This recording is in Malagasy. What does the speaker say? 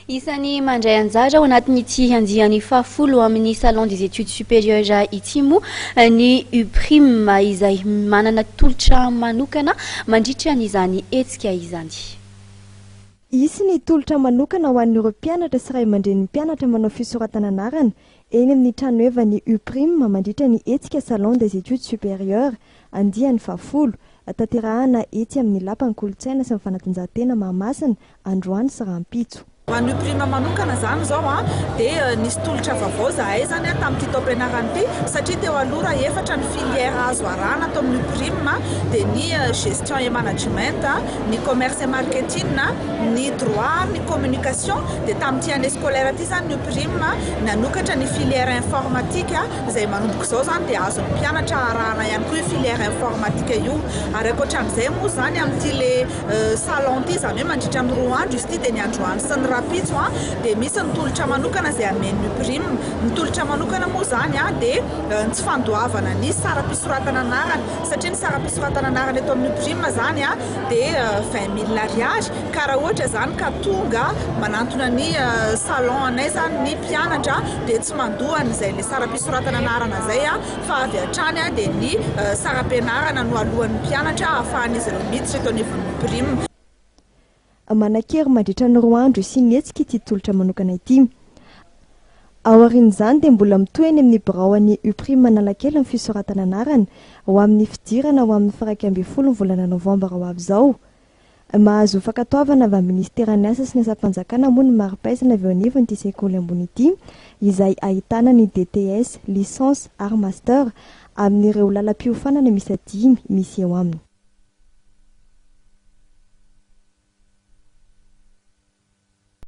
Isany mandray anjara ao anatin'ity andiany fahafolo amin'ny salon des études supérieures ity moa ny Uprim izay manana tolotra manokana mandritra n'izany hetsika izany. Isy ny tolotra manokana ho an'ireo mpianatra sy ray aman-dren'ny mpianatra manao fisoratana anarana eny amin'ny trano evany Uprim mandritra ny hetsika salon des études supérieures andiany fahafolo tanterahana ety amin'ny lapan'ny kolontsaina sy ny fanatanjahantena Mahamasina androany sy rahampitso. Ny Uprim manokana zany zao dia nisy tolotra vaovao zahay zany tamin'ity taom-pianarana ity satria teo aloha efatra ny filière azo arahana atao amin'ny Uprim dia ny gestion et management, ny commerce et marketing, ny droit, ny communication. Dia tamin'ity année scolaire ity zany ny Uprim nanokatra ny filière informatique izay manomboka izao zany dia azon'ny mpianatra arahana ihany koa filière informatique io. Ary ankoatran'izay moa zany amin'ity le salon ity zany hoe mandritra ny 2 andro izy ity dia ny androany sy ny rapitso dia misy ny tolotra manokana izay amen'ny Uprim. Ny tolotra manokana moa zany dia tsy fandoavana ny sara-pisoratana anarana satria ny sara-pisoratana anarana eto amin'ny Uprim zany dia 20 000 ariary ka raha ohatra zany ka tonga manantona ny salon anay zany ny mpianatra dia tsy mandohany izay le sara-pisoratana anarana zay fa avy hatrany dia ny sara-pianarana no alohan'ny mpianatra ahafahan'izy ireo miditra eto anivon'ny Uprim. Manakery mandritra ny 2 andro sy ny hetsika ity tolotra manokana ity. Ao aorian'izany dia mbola mitohy eny amin'ny biraon'ny Uprim Analakely ny fisoratana anarana ho amin'ny fidirana ho amin'ny faraika 12 volana novambra ho avy izao. Mahazo fankatoavana avy amin'ny ministeran'ny asa sy ny asa-panjakana moa ny mari-paizana avy eo anivon'ity sekoly ambony ity izay ahitana ny DTS, licence, art master amin'ireo lalam-piofanana misy 5 misy eo aminy.